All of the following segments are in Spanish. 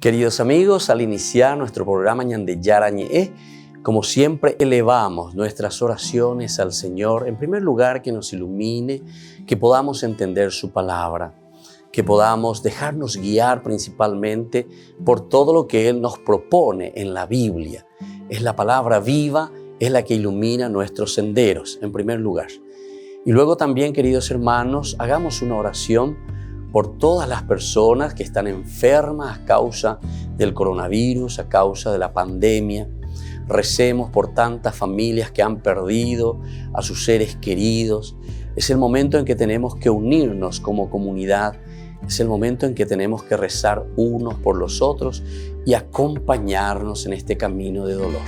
Queridos amigos, al iniciar nuestro programa Ñande Yarañe, como siempre elevamos nuestras oraciones al Señor, en primer lugar que nos ilumine, que podamos entender su palabra, que podamos dejarnos guiar principalmente por todo lo que Él nos propone en la Biblia. Es la palabra viva, es la que ilumina nuestros senderos, en primer lugar. Y luego también, queridos hermanos, hagamos una oración por todas las personas que están enfermas a causa del coronavirus, a causa de la pandemia. Recemos por tantas familias que han perdido a sus seres queridos. Es el momento en que tenemos que unirnos como comunidad. Es el momento en que tenemos que rezar unos por los otros y acompañarnos en este camino de dolor.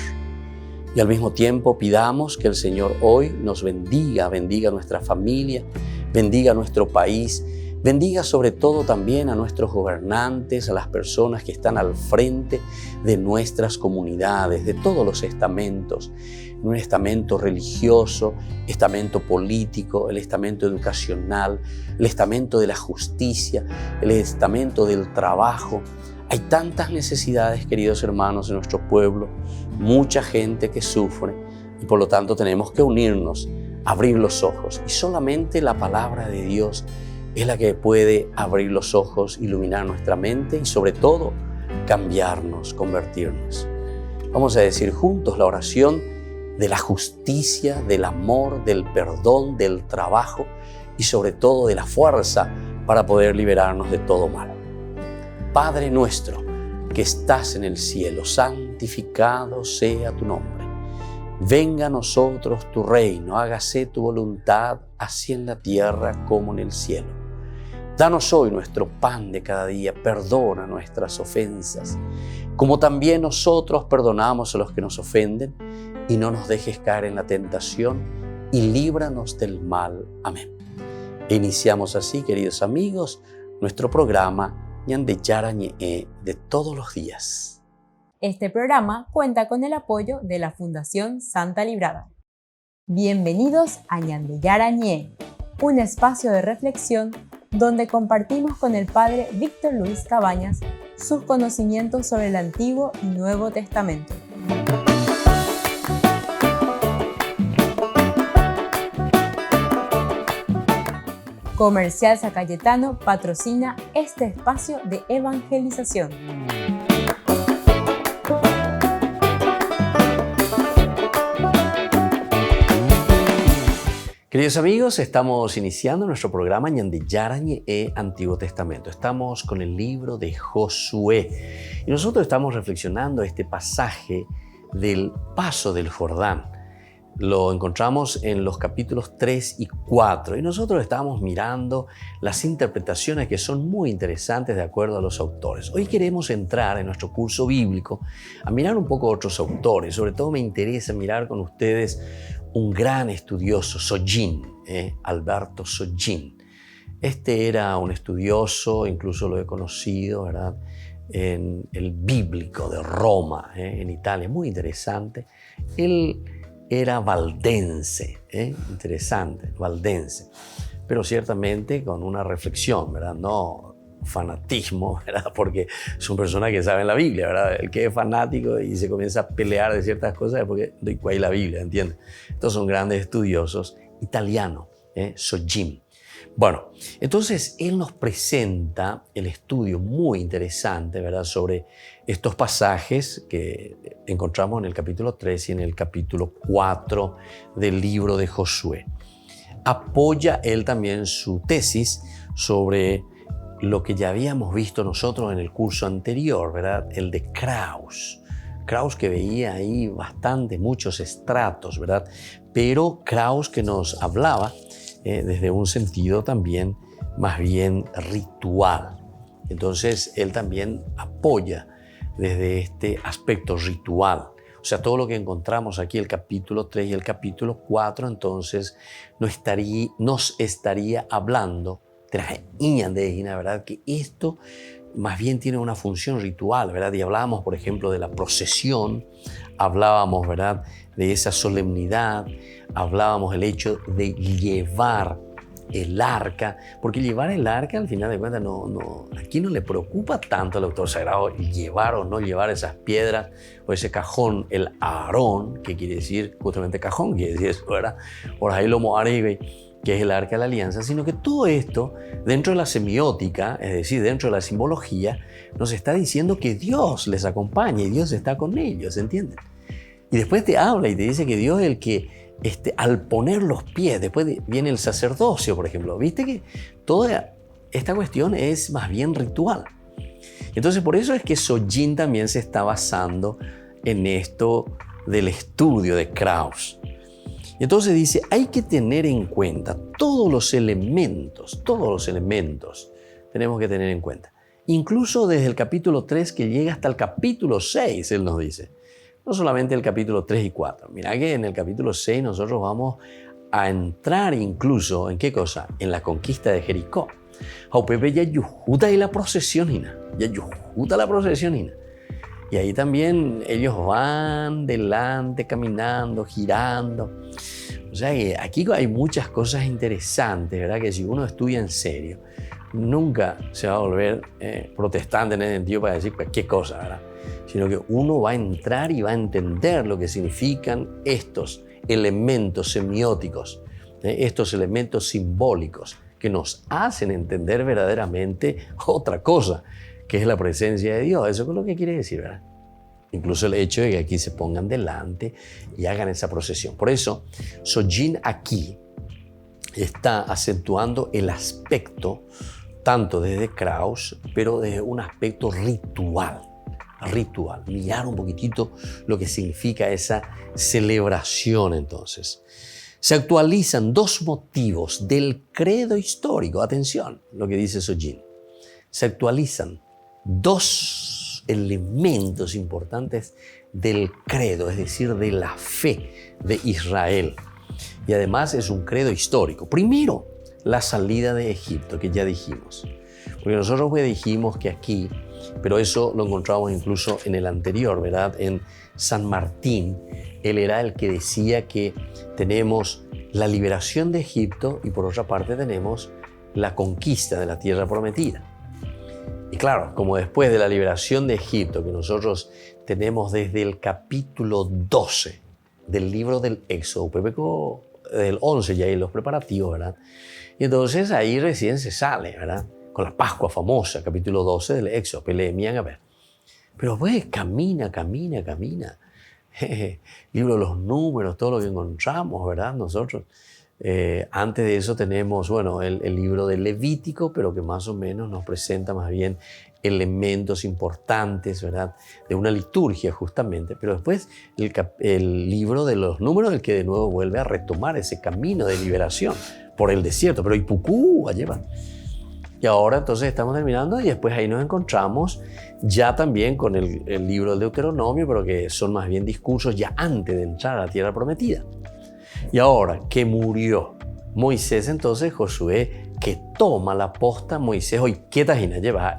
Y al mismo tiempo pidamos que el Señor hoy nos bendiga nuestra familia, bendiga nuestro país, bendiga sobre todo también a nuestros gobernantes, a las personas que están al frente de nuestras comunidades, de todos los estamentos, un estamento religioso, estamento político, el estamento educacional, el estamento de la justicia, el estamento del trabajo. Hay tantas necesidades, queridos hermanos, en nuestro pueblo, mucha gente que sufre y por lo tanto tenemos que unirnos, abrir los ojos y solamente la palabra de Dios es la que puede abrir los ojos, iluminar nuestra mente y sobre todo cambiarnos, convertirnos. Vamos a decir juntos la oración de la justicia, del amor, del perdón, del trabajo y sobre todo de la fuerza para poder liberarnos de todo mal. Padre nuestro que estás en el cielo, santificado sea tu nombre. Venga a nosotros tu reino, hágase tu voluntad, así en la tierra como en el cielo. Danos hoy nuestro pan de cada día, perdona nuestras ofensas, como también nosotros perdonamos a los que nos ofenden, y no nos dejes caer en la tentación, y líbranos del mal. Amén. E iniciamos así, queridos amigos, nuestro programa Ñande Yarañe de todos los días. Este programa cuenta con el apoyo de la Fundación Santa Librada. Bienvenidos a Ñande Yarañe, un espacio de reflexión donde compartimos con el Padre Víctor Luis Cabañas sus conocimientos sobre el Antiguo y Nuevo Testamento. Comercial San Cayetano patrocina este espacio de evangelización. Queridos amigos, estamos iniciando nuestro programa Ñande Yarañe Antiguo Testamento. Estamos con el libro de Josué y nosotros estamos reflexionando este pasaje del paso del Jordán. Lo encontramos en los capítulos 3 y 4 y nosotros estamos mirando las interpretaciones que son muy interesantes de acuerdo a los autores. Hoy queremos entrar en nuestro curso bíblico a mirar un poco otros autores. Sobre todo me interesa mirar con ustedes un gran estudioso, Sogin, Alberto Sogin. Este era un estudioso, incluso lo he conocido, ¿verdad?, en el bíblico de Roma, en Italia, muy interesante. Él era valdense, interesante, valdense, pero ciertamente con una reflexión, ¿verdad? No fanatismo, ¿verdad? Porque son personas que saben la Biblia, ¿verdad? El que es fanático y se comienza a pelear de ciertas cosas es porque no hay la Biblia, ¿entiendes? Estos son grandes estudiosos italianos, Sogin. Bueno, entonces él nos presenta el estudio muy interesante, ¿verdad?, sobre estos pasajes que encontramos en el capítulo 3 y en el capítulo 4 del libro de Josué. Apoya él también su tesis sobre lo que ya habíamos visto nosotros en el curso anterior, ¿verdad?, el de Krauss. Krauss que veía ahí muchos estratos, ¿verdad?, pero Krauss que nos hablaba desde un sentido también más bien ritual. Entonces él también apoya desde este aspecto ritual. O sea, todo lo que encontramos aquí, el capítulo 3 y el capítulo 4, entonces nos estaría hablando de la Ñande, ¿verdad?, que esto más bien tiene una función ritual, ¿verdad? Y hablábamos, por ejemplo, de la procesión, hablábamos, ¿verdad?, de esa solemnidad, hablábamos del hecho de llevar el arca, porque llevar el arca al final de cuentas aquí no le preocupa tanto al autor sagrado llevar o no llevar esas piedras o ese cajón, el Aarón, que quiere decir justamente cajón, quiere decir eso, ¿verdad? Ahí lo moaribe, que es el arca de la alianza, sino que todo esto dentro de la semiótica, es decir, dentro de la simbología, nos está diciendo que Dios les acompaña y Dios está con ellos, ¿entienden? Y después te habla y te dice que Dios es el que al poner los pies, después viene el sacerdocio, por ejemplo. Viste que toda esta cuestión es más bien ritual. Entonces, por eso es que Sojin también se está basando en esto del estudio de Krauss. Entonces dice, hay que tener en cuenta todos los elementos tenemos que tener en cuenta. Incluso desde el capítulo 3 que llega hasta el capítulo 6, él nos dice. No solamente el capítulo 3 y 4. Mirá que en el capítulo 6 nosotros vamos a entrar incluso, ¿en qué cosa? En la conquista de Jericó. Jaupepe ya yujuta y la procesión, Y ahí también ellos van delante, caminando, girando. O sea que aquí hay muchas cosas interesantes, ¿verdad? Que si uno estudia en serio, nunca se va a volver protestante en ese sentido para decir cualquier cosa, ¿verdad? Sino que uno va a entrar y va a entender lo que significan estos elementos semióticos, estos elementos simbólicos que nos hacen entender verdaderamente otra cosa, que es la presencia de Dios. Eso es lo que quiere decir, ¿verdad? Incluso el hecho de que aquí se pongan delante y hagan esa procesión. Por eso, Sojin aquí está acentuando el aspecto, tanto desde Krauss, pero desde un aspecto ritual, mirar un poquitito lo que significa esa celebración entonces. Se actualizan dos motivos del credo histórico, atención, lo que dice Sojin. Se actualizan dos elementos importantes del credo, es decir, de la fe de Israel. Y además es un credo histórico. Primero, la salida de Egipto, que ya dijimos. Porque nosotros pues dijimos que aquí, pero eso lo encontramos incluso en el anterior, ¿verdad? En San Martín, él era el que decía que tenemos la liberación de Egipto y por otra parte tenemos la conquista de la tierra prometida. Y claro, como después de la liberación de Egipto, que nosotros tenemos desde el capítulo 12 del libro del Éxodo, del 11 ya hay los preparativos, ¿verdad? Y entonces ahí recién se sale, ¿verdad? Con la Pascua famosa, capítulo 12 del Éxodo, a ver. Pero pues camina. Libro de los números, todo lo que encontramos, ¿verdad? Nosotros. Antes de eso tenemos, bueno, el libro del Levítico, pero que más o menos nos presenta más bien elementos importantes, ¿verdad? De una liturgia justamente. Pero después el libro de los números, el que de nuevo vuelve a retomar ese camino de liberación por el desierto. Pero Ipucú, allá va. Y ahora entonces estamos terminando y después ahí nos encontramos ya también con el libro del Deuteronomio, pero que son más bien discursos ya antes de entrar a la tierra prometida. Y ahora que murió Moisés, entonces Josué que toma la posta Moisés, hoy qué tajina lleva,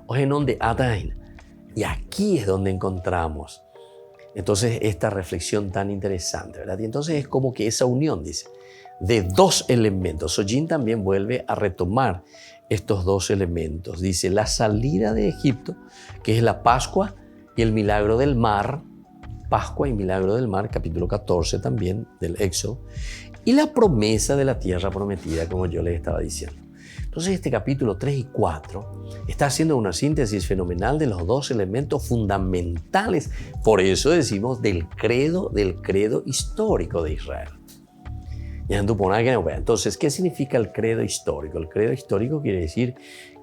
ojenón de atajina. Y aquí es donde encontramos entonces esta reflexión tan interesante, ¿verdad? Y entonces es como que esa unión, dice, de dos elementos. Sojin también vuelve a retomar estos dos elementos. Dice la salida de Egipto, que es la Pascua y el milagro del mar, Pascua y milagro del mar, capítulo 14 también del Éxodo, y la promesa de la tierra prometida, como yo les estaba diciendo. Entonces este capítulo 3 y 4 está haciendo una síntesis fenomenal de los dos elementos fundamentales, por eso decimos del credo histórico de Israel. Entonces, ¿qué significa el credo histórico? El credo histórico quiere decir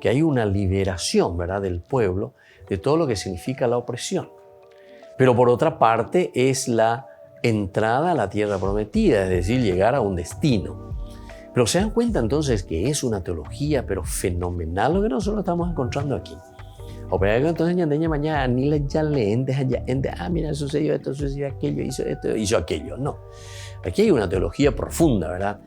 que hay una liberación, ¿verdad?, del pueblo de todo lo que significa la opresión. Pero por otra parte es la entrada a la tierra prometida, es decir, llegar a un destino. Pero se dan cuenta entonces que es una teología, pero fenomenal lo que nosotros estamos encontrando aquí. Entonces, mañana, mira, sucedió esto, sucedió aquello, hizo aquello. No. Aquí hay una teología profunda, ¿verdad?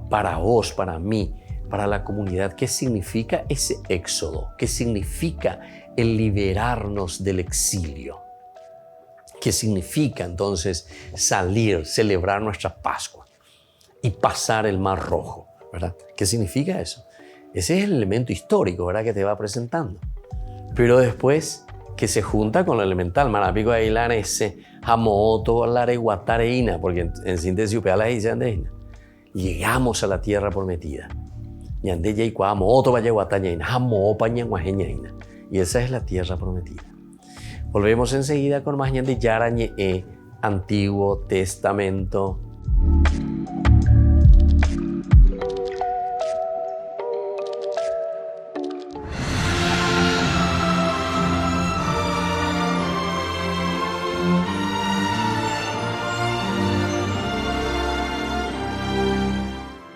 Para vos, para mí, para la comunidad. ¿Qué significa ese éxodo? ¿Qué significa el liberarnos del exilio? ¿Qué significa entonces salir, celebrar nuestra Pascua y pasar el Mar Rojo? ¿verdad? ¿Qué significa eso? Ese es el elemento histórico, ¿verdad?, que te va presentando. Pero después que se junta con lo elemental, marapico ahí la ese hamoto la reguatareina, porque en síntesis upea andeina. Llegamos a la tierra prometida. Yande ya ikuamo otro vaya guatañaina, hamo paña guajeñaina. Y esa es la tierra prometida. Volvemos enseguida con más Ñande Yarañe, Antiguo Testamento.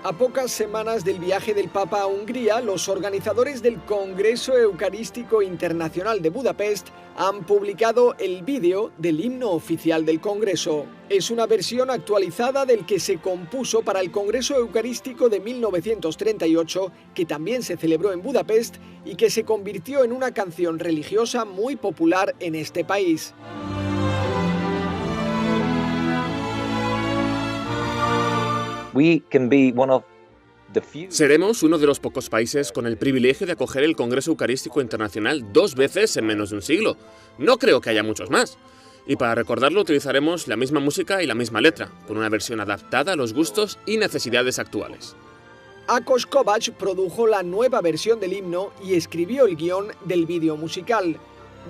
A pocas semanas del viaje del Papa a Hungría, los organizadores del Congreso Eucarístico Internacional de Budapest han publicado el vídeo del himno oficial del Congreso. Es una versión actualizada del que se compuso para el Congreso Eucarístico de 1938, que también se celebró en Budapest y que se convirtió en una canción religiosa muy popular en este país. Seremos uno de los pocos países con el privilegio de acoger el Congreso Eucarístico Internacional 2 veces en menos de un siglo. No creo que haya muchos más. Y para recordarlo utilizaremos la misma música y la misma letra, con una versión adaptada a los gustos y necesidades actuales. Akos Kovacs produjo la nueva versión del himno y escribió el guión del vídeo musical.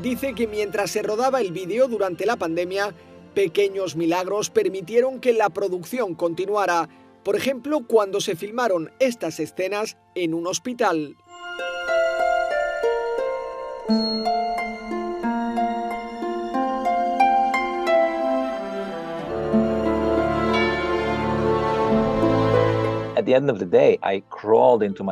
Dice que mientras se rodaba el vídeo durante la pandemia, pequeños milagros permitieron que la producción continuara. Por ejemplo, cuando se filmaron estas escenas en un hospital.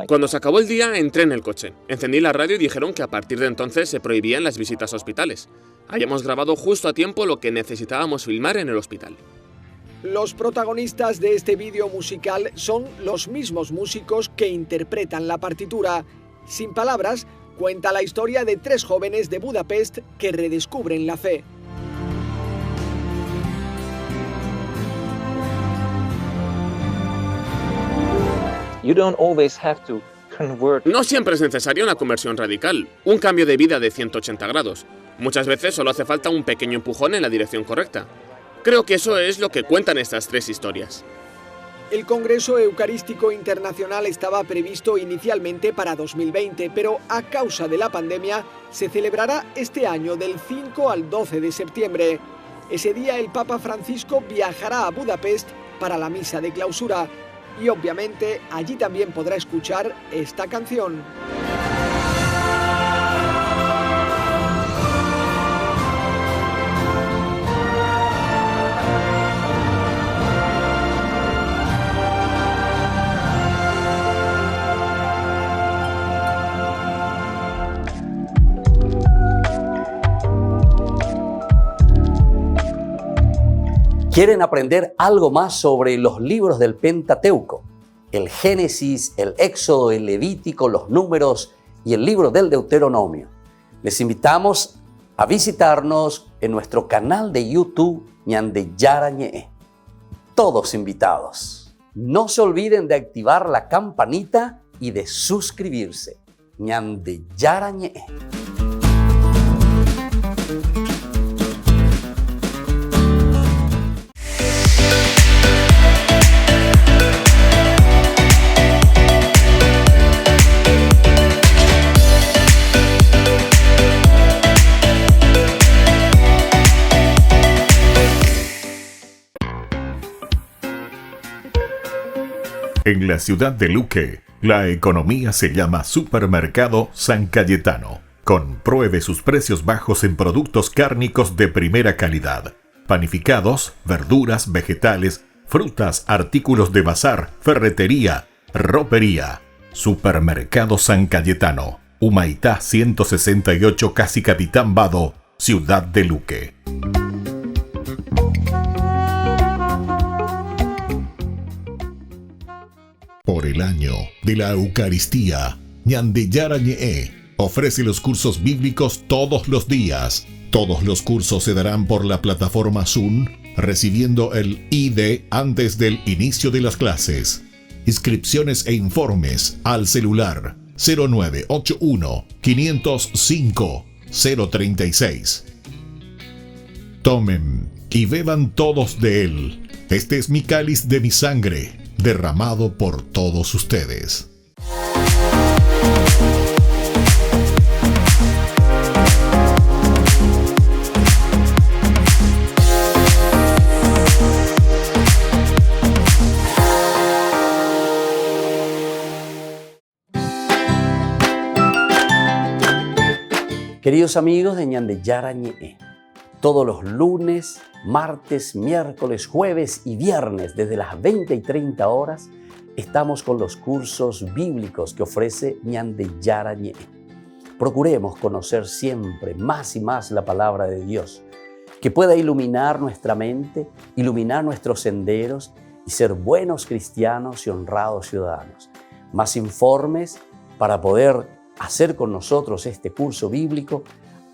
Cuando se acabó el día, entré en el coche, encendí la radio y dijeron que a partir de entonces se prohibían las visitas a hospitales. Habíamos grabado justo a tiempo lo que necesitábamos filmar en el hospital. Los protagonistas de este vídeo musical son los mismos músicos que interpretan la partitura. Sin palabras, cuenta la historia de 3 jóvenes de Budapest que redescubren la fe. No siempre es necesaria una conversión radical, un cambio de vida de 180 grados. Muchas veces solo hace falta un pequeño empujón en la dirección correcta. Creo que eso es lo que cuentan estas 3 historias. El Congreso Eucarístico Internacional estaba previsto inicialmente para 2020, pero a causa de la pandemia se celebrará este año del 5 al 12 de septiembre. Ese día el Papa Francisco viajará a Budapest para la misa de clausura y obviamente allí también podrá escuchar esta canción. ¿Quieren aprender algo más sobre los libros del Pentateuco? El Génesis, el Éxodo, el Levítico, los Números y el libro del Deuteronomio. Les invitamos a visitarnos en nuestro canal de YouTube Ñande Yarañe. Todos invitados. No se olviden de activar la campanita y de suscribirse. Ñande Yarañe. En la ciudad de Luque, la economía se llama Supermercado San Cayetano. Compruebe sus precios bajos en productos cárnicos de primera calidad. Panificados, verduras, vegetales, frutas, artículos de bazar, ferretería, ropería. Supermercado San Cayetano. Humaitá 168 Casi Capitán Vado, ciudad de Luque. Por el año de la Eucaristía, Ñande Yarañe ofrece los cursos bíblicos todos los días. Todos los cursos se darán por la plataforma Zoom, recibiendo el ID antes del inicio de las clases. Inscripciones e informes al celular 0981 505 036. Tomen y beban todos de él. Este es mi cáliz de mi sangre, derramado por todos ustedes. Queridos amigos de Ñande Yarañe, todos los lunes, martes, miércoles, jueves y viernes desde las 20 y 30 horas estamos con los cursos bíblicos que ofrece Ñande Yarañe. Procuremos conocer siempre más y más la palabra de Dios, que pueda iluminar nuestra mente, iluminar nuestros senderos y ser buenos cristianos y honrados ciudadanos. Más informes para poder hacer con nosotros este curso bíblico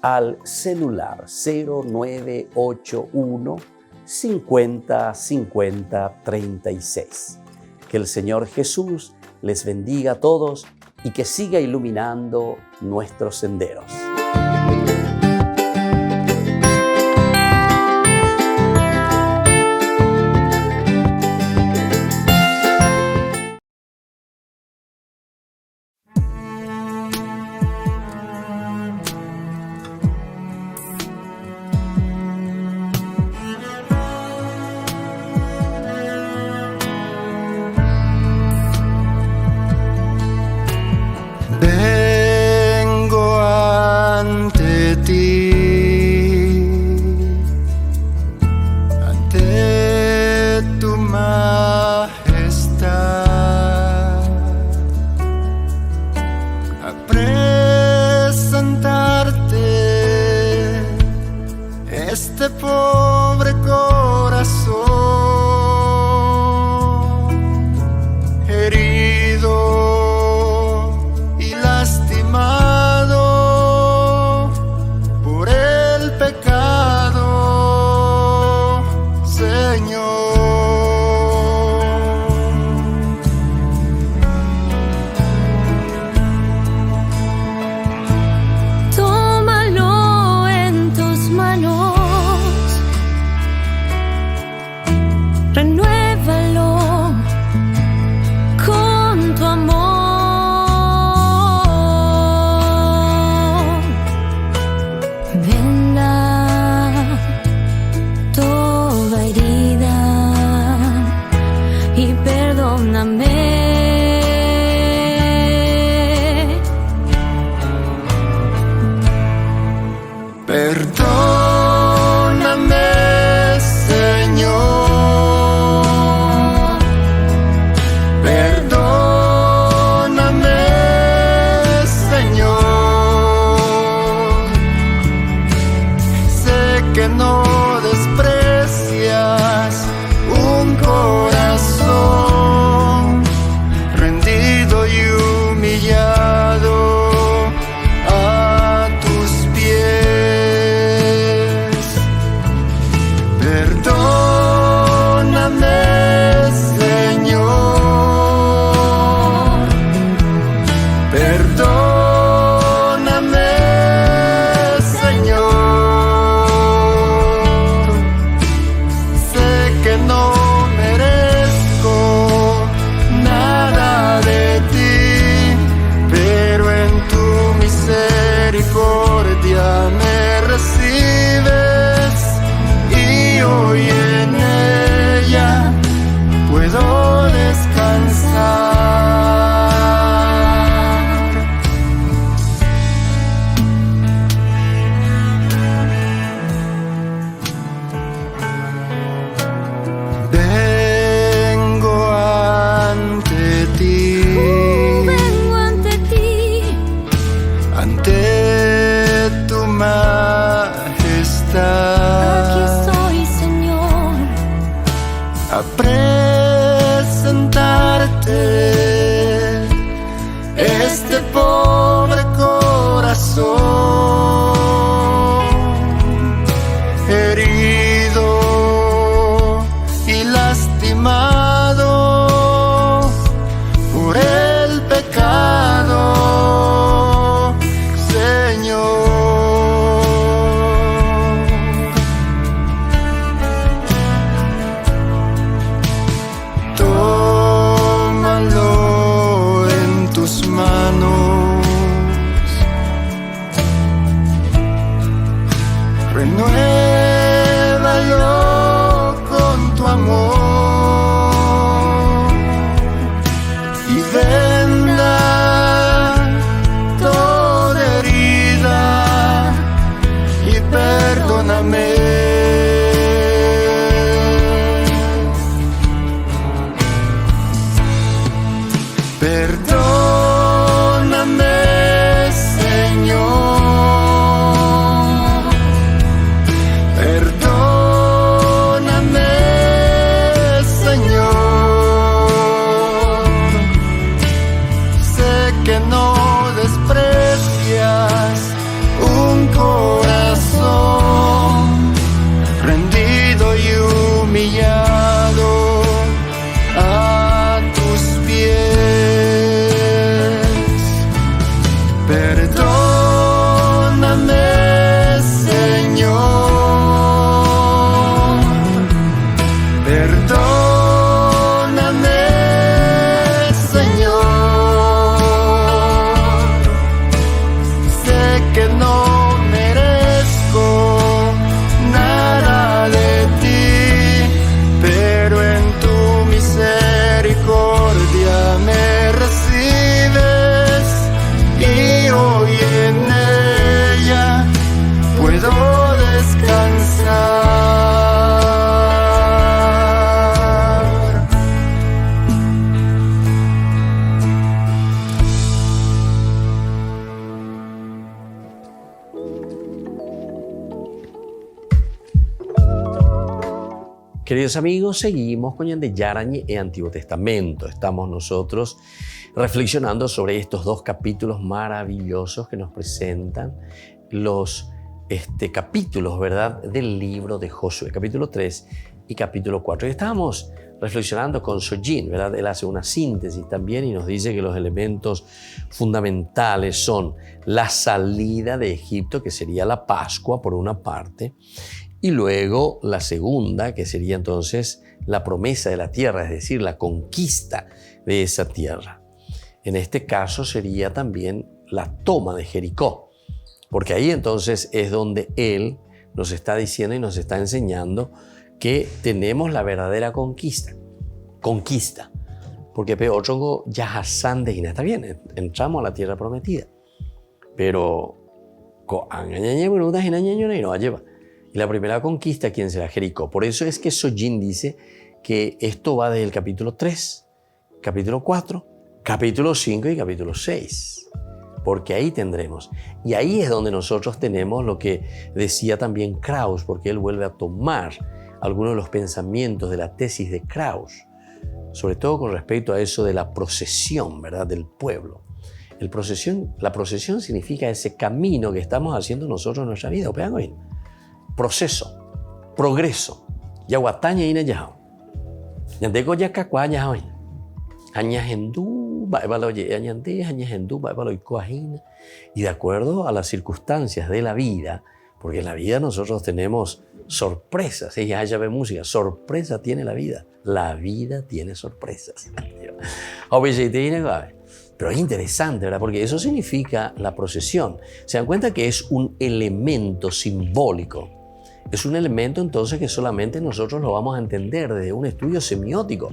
al celular 0981 50 50 36. Que el Señor Jesús les bendiga a todos y que siga iluminando nuestros senderos. Vengo ante ti, ante tu majestad, a presentarte este pobre corazón herido y lastimado por el pecado, Señor. Tómalo en tus manos, renuévalo con tu amor. Venda toda herida y perdóname. Perdóname, Señor. Perdóname, Señor. Sé que no desprecias un corazón rendido y humillado a tus pies. Perdóname, Señor. Perdóname, Señor. renuévalo con tu amor y venda toda herida y perdóname. Perdóname, Señor. Perdóname, Señor. Sé que no desprecias un corazón rendido y humillado a tus pies. Perdóname, Señor. Perdóname, Señor. Sé que no merezco nada de ti, pero en tu misericordia me recibes y hoy en ella puedo descansar. Queridos amigos, seguimos con Ñande Yarañe e Antiguo Testamento. Estamos nosotros reflexionando sobre estos dos capítulos maravillosos que nos presentan los capítulos, ¿verdad?, del libro de Josué, capítulo 3 y capítulo 4. Y estábamos reflexionando con Sojin, ¿verdad? Él hace una síntesis también y nos dice que los elementos fundamentales son la salida de Egipto, que sería la Pascua por una parte, y luego la segunda, que sería entonces la promesa de la tierra, es decir, la conquista de esa tierra. En este caso sería también la toma de Jericó, porque ahí entonces es donde él nos está diciendo y nos está enseñando que tenemos la verdadera conquista. Porque peor chongo ya Hassan de Gina, está bien, entramos a la tierra prometida, pero y la primera conquista, ¿quién será? Jericó. Por eso es que Sojin dice que esto va desde el capítulo 3, capítulo 4, capítulo 5 y capítulo 6. Porque ahí tendremos. Y ahí es donde nosotros tenemos lo que decía también Krauss, porque él vuelve a tomar algunos de los pensamientos de la tesis de Krauss, sobre todo con respecto a eso de la procesión, ¿verdad?, del pueblo. La procesión significa ese camino que estamos haciendo nosotros en nuestra vida. Proceso, progreso. Yaguataña ina yahao. Yandego yakakwa yahao. Añahendú, baebaloye, añandé, añahendú, baebaloicoajina. Y de acuerdo a las circunstancias de la vida, porque en la vida nosotros tenemos sorpresas. Ella ve música, sorpresa tiene la vida. La vida tiene sorpresas. Pero es interesante, ¿verdad? Porque eso significa la procesión. Se dan cuenta que es un elemento simbólico. Es un elemento entonces que solamente nosotros lo vamos a entender desde un estudio semiótico.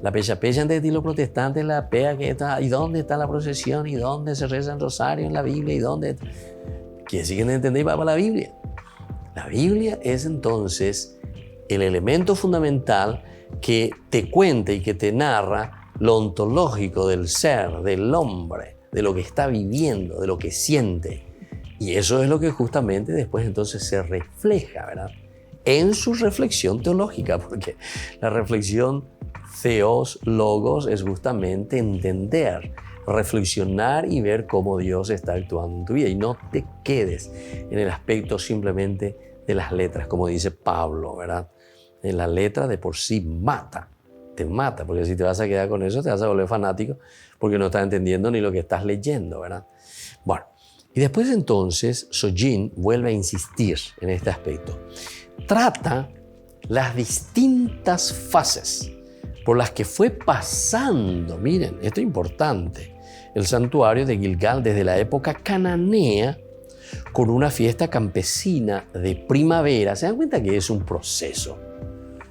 La pecha en el estilo protestante, la pea que está, ¿y dónde está la procesión? ¿Y dónde se reza el rosario en la Biblia? ¿Y dónde? Que siguen entendiendo va para la Biblia. La Biblia es entonces el elemento fundamental que te cuenta y que te narra lo ontológico del ser, del hombre, de lo que está viviendo, de lo que siente. Y eso es lo que justamente después entonces se refleja, ¿verdad?, en su reflexión teológica, porque la reflexión theos, logos, es justamente entender, reflexionar y ver cómo Dios está actuando en tu vida. Y no te quedes en el aspecto simplemente de las letras, como dice Pablo, ¿verdad? En la letra de por sí te mata, porque si te vas a quedar con eso te vas a volver fanático porque no estás entendiendo ni lo que estás leyendo, ¿verdad? Bueno, y después entonces Sojin vuelve a insistir en este aspecto. Trata las distintas fases por las que fue pasando, miren, esto es importante, el santuario de Gilgal desde la época cananea con una fiesta campesina de primavera. Se dan cuenta que es un proceso,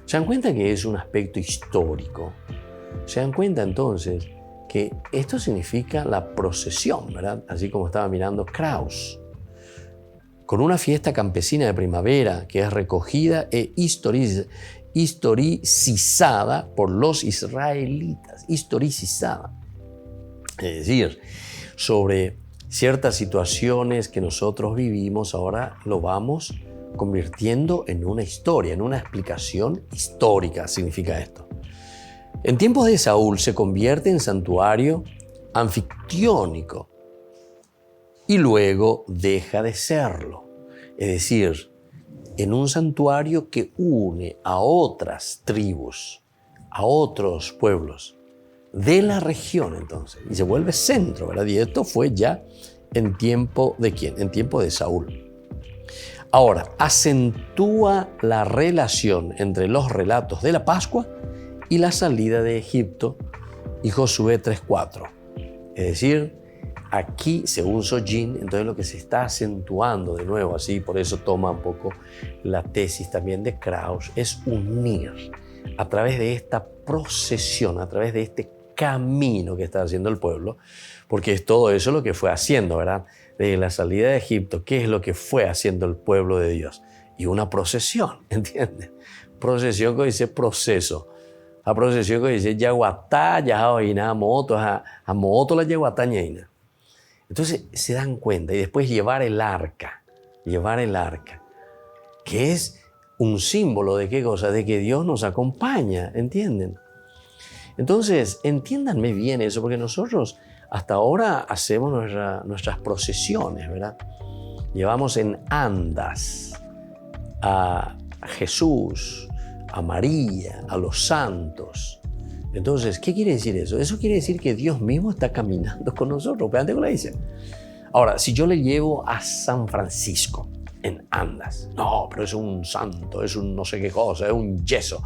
se dan cuenta que es un aspecto histórico, se dan cuenta entonces que esto significa la procesión, ¿verdad? Así como estaba mirando Krauss. Con una fiesta campesina de primavera que es recogida e historicizada por los israelitas, historicizada. Es decir, sobre ciertas situaciones que nosotros vivimos, ahora lo vamos convirtiendo en una historia, en una explicación histórica, significa esto. En tiempos de Saúl se convierte en santuario anfictiónico y luego deja de serlo. Es decir, en un santuario que une a otras tribus, a otros pueblos de la región entonces, y se vuelve centro, ¿verdad? Y esto fue ya en tiempo ¿de quién? En tiempo de Saúl. Ahora, acentúa la relación entre los relatos de la Pascua y la salida de Egipto y Josué 3:4. Es decir, aquí, según Sojin, entonces lo que se está acentuando de nuevo, así, por eso toma un poco la tesis también de Krauss, es unir a través de esta procesión, a través de este camino que está haciendo el pueblo, porque es todo eso lo que fue haciendo, ¿verdad? Desde la salida de Egipto, ¿qué es lo que fue haciendo el pueblo de Dios? Y una procesión, ¿entiendes? Procesión que dice proceso. A procesión que dice yaguatá, yajaoina, moto, a moto la yaguatá ñaina. Entonces se dan cuenta y después llevar el arca, que es un símbolo de qué cosa, de que Dios nos acompaña, ¿entienden? Entonces, entiéndanme bien eso, porque nosotros hasta ahora hacemos nuestras procesiones, ¿verdad? Llevamos en andas a Jesús, a María, a los santos. Entonces, ¿qué quiere decir eso? Eso quiere decir que Dios mismo está caminando con nosotros. Vean cómo le dice. Ahora, si yo le llevo a San Francisco en andas, no, pero es un santo, es un no sé qué cosa, es un yeso.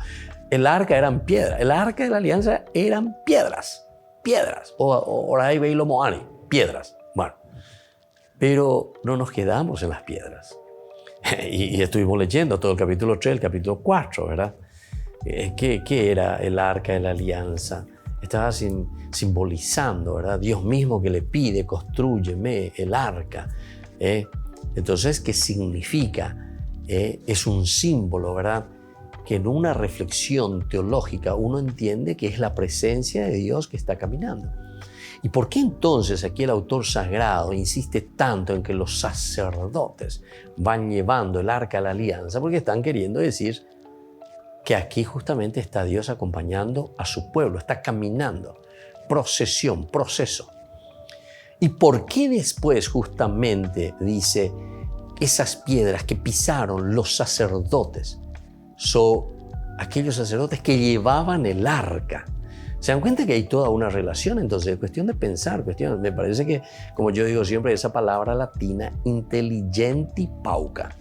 El arca eran piedras, el arca de la alianza eran piedras. O ahí veis lo moani, piedras. Bueno, pero no nos quedamos en las piedras. Y estuvimos leyendo todo el capítulo 3, el capítulo 4, ¿verdad? ¿Qué era el arca de la alianza? Estaba simbolizando, ¿verdad? Dios mismo que le pide, constrúyeme el arca. Entonces, ¿qué significa? Es un símbolo, ¿verdad? Que en una reflexión teológica uno entiende que es la presencia de Dios que está caminando. ¿Y por qué entonces aquí el autor sagrado insiste tanto en que los sacerdotes van llevando el arca de la alianza? Porque están queriendo decir que aquí justamente está Dios acompañando a su pueblo, está caminando, procesión, proceso. ¿Y por qué después justamente dice esas piedras que pisaron los sacerdotes son aquellos sacerdotes que llevaban el arca? ¿Se dan cuenta que hay toda una relación? Entonces, es cuestión de pensar, me parece que, como yo digo siempre, esa palabra latina, intelligenti pauca.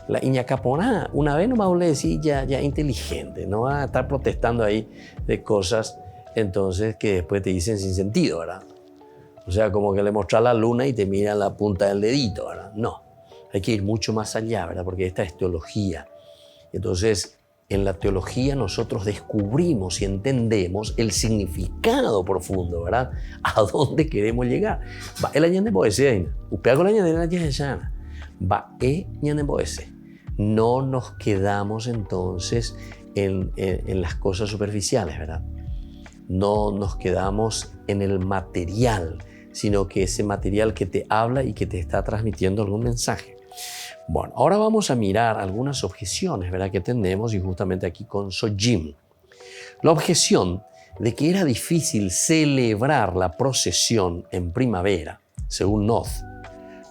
La iñacaponá, una vez nomás le decía ya inteligente, no va a estar protestando ahí de cosas entonces que después te dicen sin sentido, ¿verdad? O sea, como que le mostras la luna y te mira la punta del dedito, ¿verdad? No, hay que ir mucho más allá, ¿verdad? Porque esta es teología. Entonces, en la teología nosotros descubrimos y entendemos el significado profundo, ¿verdad? A dónde queremos llegar. Va el añade poesía, upea con la añade la llana. Va ñande poesía. No nos quedamos entonces en las cosas superficiales, ¿verdad? No nos quedamos en el material, sino que ese material que te habla y que te está transmitiendo algún mensaje. Bueno, ahora vamos a mirar algunas objeciones, ¿verdad?, que tenemos, y justamente aquí con Sojin. La objeción de que era difícil celebrar la procesión en primavera, según Noth,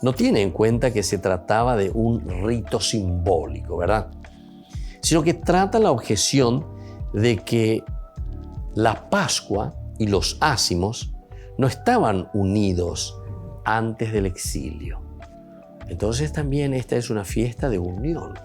no tiene en cuenta que se trataba de un rito simbólico, ¿verdad?, sino que trata la objeción de que la Pascua y los ácimos no estaban unidos antes del exilio. Entonces también esta es una fiesta de unión.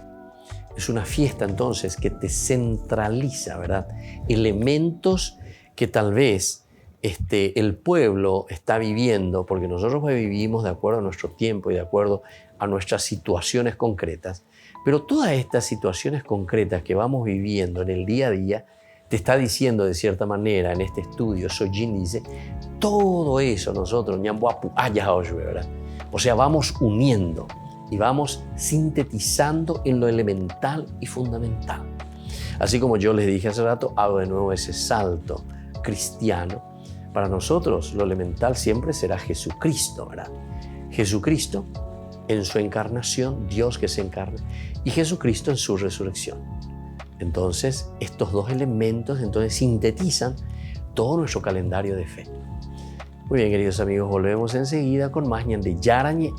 Es una fiesta entonces que te centraliza, ¿verdad? Elementos que tal vez el pueblo está viviendo, porque nosotros vivimos de acuerdo a nuestro tiempo y de acuerdo a nuestras situaciones concretas, pero todas estas situaciones concretas que vamos viviendo en el día a día, te está diciendo de cierta manera en este estudio, Sojin dice, todo eso nosotros, ¿verdad? O sea, vamos uniendo y vamos sintetizando en lo elemental y fundamental. Así como yo les dije hace rato, hago de nuevo ese salto cristiano. Para nosotros lo elemental siempre será Jesucristo, ¿verdad? Jesucristo en su encarnación, Dios que se encarna, y Jesucristo en su resurrección. Entonces, estos dos elementos sintetizan todo nuestro calendario de fe. Muy bien, queridos amigos, volvemos enseguida con más Ñande Yarañe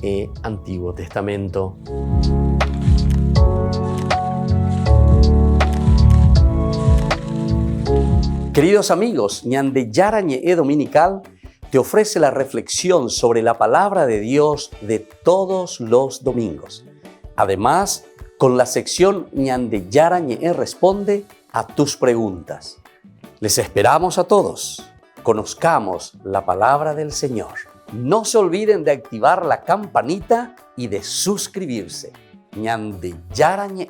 Antiguo Testamento. Queridos amigos, Ñande Yarañe Dominical te ofrece la reflexión sobre la palabra de Dios de todos los domingos. Además, con la sección Ñande Yarañe responde a tus preguntas. Les esperamos a todos. Conozcamos la palabra del Señor. No se olviden de activar la campanita y de suscribirse. Ñande Yarañe.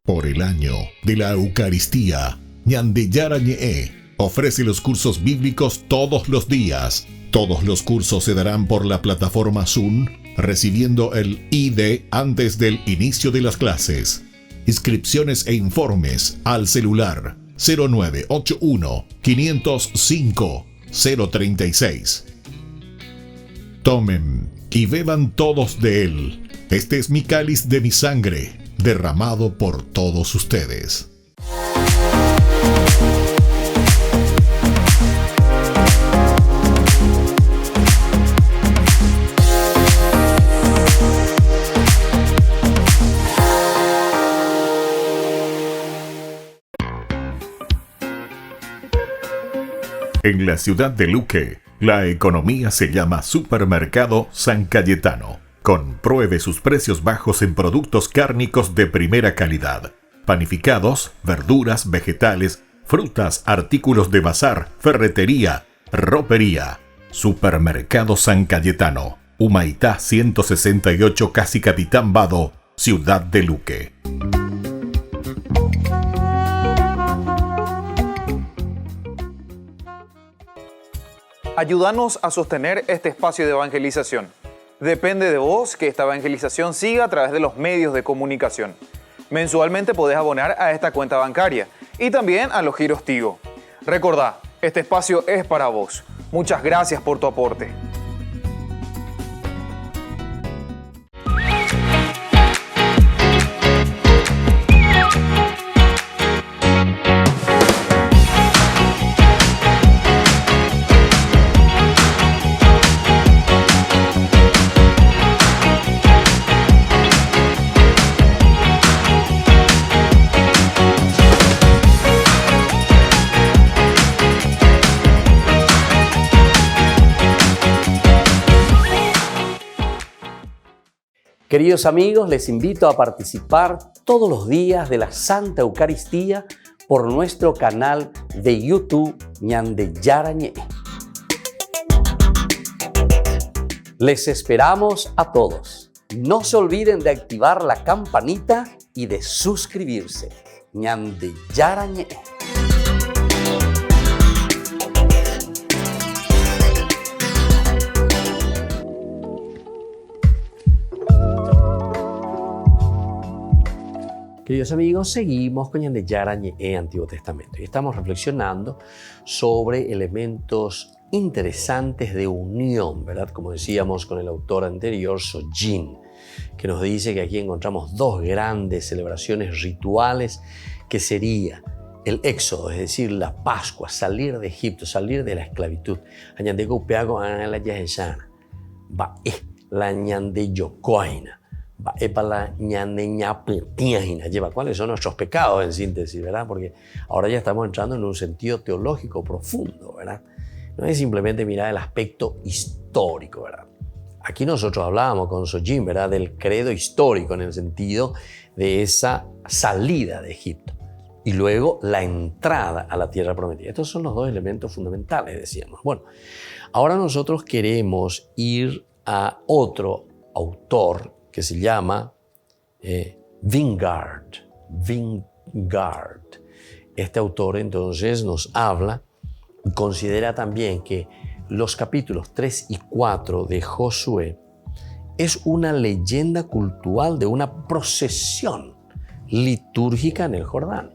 Por el año de la Eucaristía, Ñande Yarañe ofrece los cursos bíblicos todos los días. Todos los cursos se darán por la plataforma Zoom, recibiendo el ID antes del inicio de las clases. Inscripciones e informes al celular 0981 505 036. Tomen y beban todos de él. Este es mi cáliz de mi sangre, derramado por todos ustedes. En la ciudad de Luque, la economía se llama Supermercado San Cayetano. Compruebe sus precios bajos en productos cárnicos de primera calidad. Panificados, verduras, vegetales, frutas, artículos de bazar, ferretería, ropería. Supermercado San Cayetano, Humaitá 168, Casi Capitán Vado, ciudad de Luque. Ayúdanos a sostener este espacio de evangelización. Depende de vos que esta evangelización siga a través de los medios de comunicación. Mensualmente podés abonar a esta cuenta bancaria y también a los giros Tigo. Recordá, este espacio es para vos. Muchas gracias por tu aporte. Queridos amigos, les invito a participar todos los días de la Santa Eucaristía por nuestro canal de YouTube Ñande Yarañe. Les esperamos a todos. No se olviden de activar la campanita y de suscribirse. Ñande Yarañe. Queridos amigos, seguimos con Ñande Yarañe Antiguo Testamento y estamos reflexionando sobre elementos interesantes de unión, ¿verdad? Como decíamos con el autor anterior, Sojin, que nos dice que aquí encontramos dos grandes celebraciones rituales que sería el éxodo, es decir, la Pascua, salir de Egipto, salir de la esclavitud. Añande Upeago a la Yaheshana, va la Ñande Yokoaina. Lleva cuáles son nuestros pecados en síntesis, ¿verdad? Porque ahora ya estamos entrando en un sentido teológico profundo, ¿verdad? No es simplemente mirar el aspecto histórico, ¿verdad? aquí nosotros hablábamos con Sojin, ¿verdad?, del credo histórico en el sentido de esa salida de Egipto y luego la entrada a la tierra prometida. Estos son los dos elementos fundamentales, decíamos. Bueno, ahora nosotros queremos ir a otro autor que se llama Wingard. Este autor entonces nos habla y considera también que los capítulos 3 y 4 de Josué es una leyenda cultural de una procesión litúrgica en el Jordán.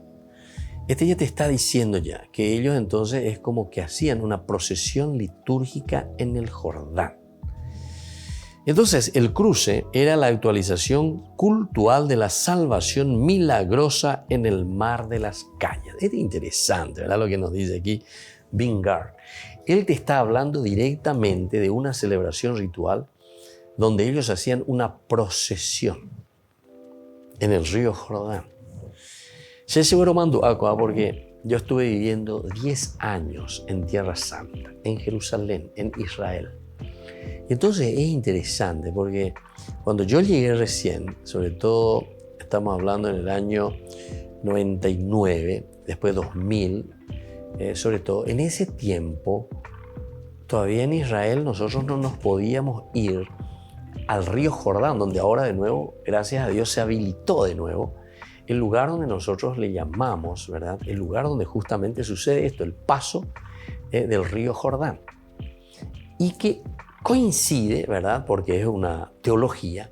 Este ya te está diciendo ya que ellos entonces es como que hacían una procesión litúrgica en el Jordán. Entonces el cruce era la actualización cultural de la salvación milagrosa en el mar de las cañas. Es interesante, ¿verdad?, lo que nos dice aquí Wingard. Él te está hablando directamente de una celebración ritual donde ellos hacían una procesión en el río Jordán. Se seguro mando agua porque yo estuve viviendo 10 años en Tierra Santa, en Jerusalén, en Israel. Y entonces es interesante porque cuando yo llegué recién, sobre todo estamos hablando en el año 99, después 2000, sobre todo en ese tiempo, todavía en Israel nosotros no nos podíamos ir al río Jordán, donde ahora de nuevo, gracias a Dios, se habilitó de nuevo el lugar donde nosotros le llamamos, ¿verdad?, el lugar donde justamente sucede esto, el paso del río Jordán. Y que coincide, ¿verdad?, porque es una teología,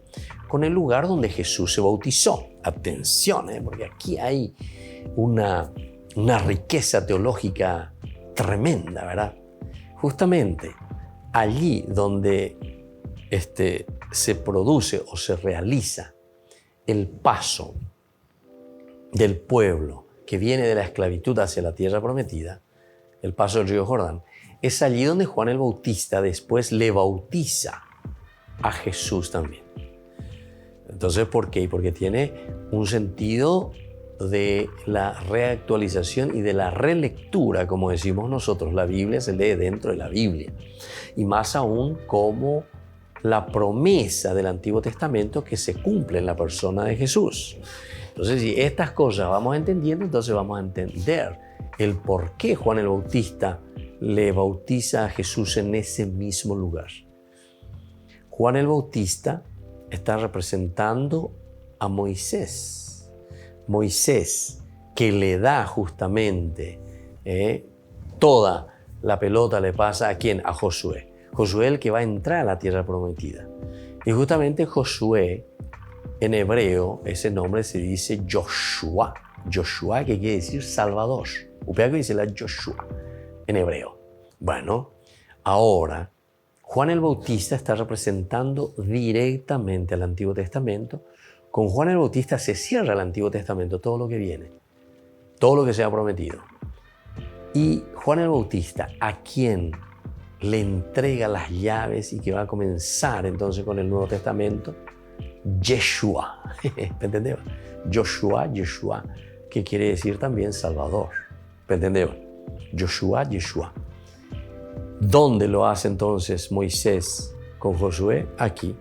con el lugar donde Jesús se bautizó. Atención, porque aquí hay una riqueza teológica tremenda, ¿verdad? Justamente allí donde se produce o se realiza el paso del pueblo que viene de la esclavitud hacia la tierra prometida, el paso del río Jordán, es allí donde Juan el Bautista después le bautiza a Jesús también. Entonces, ¿por qué? Porque tiene un sentido de la reactualización y de la relectura, como decimos nosotros. La Biblia se lee dentro de la Biblia. Y más aún como la promesa del Antiguo Testamento que se cumple en la persona de Jesús. Entonces, si estas cosas vamos entendiendo, entonces vamos a entender el por qué Juan el Bautista le bautiza a Jesús en ese mismo lugar. Juan el Bautista está representando a Moisés. Moisés, que le da justamente toda la pelota, le pasa ¿a quién? A Josué. Josué el que va a entrar a la tierra prometida. Y justamente Josué, en hebreo, ese nombre se dice Joshua. Joshua, que quiere decir Salvador. Upeaco dice la Joshua en hebreo. Bueno, ahora Juan el Bautista está representando directamente al Antiguo Testamento. Con Juan el Bautista se cierra el Antiguo Testamento, todo lo que viene, todo lo que se ha prometido. Y Juan el Bautista, a quien le entrega las llaves y que va a comenzar entonces con el Nuevo Testamento, Yeshua, ¿me entendés? Joshua, Yeshua, que quiere decir también Salvador, ¿me entendés? Joshua, Yeshua. ¿Dónde lo hace entonces Moisés con Josué? Aquí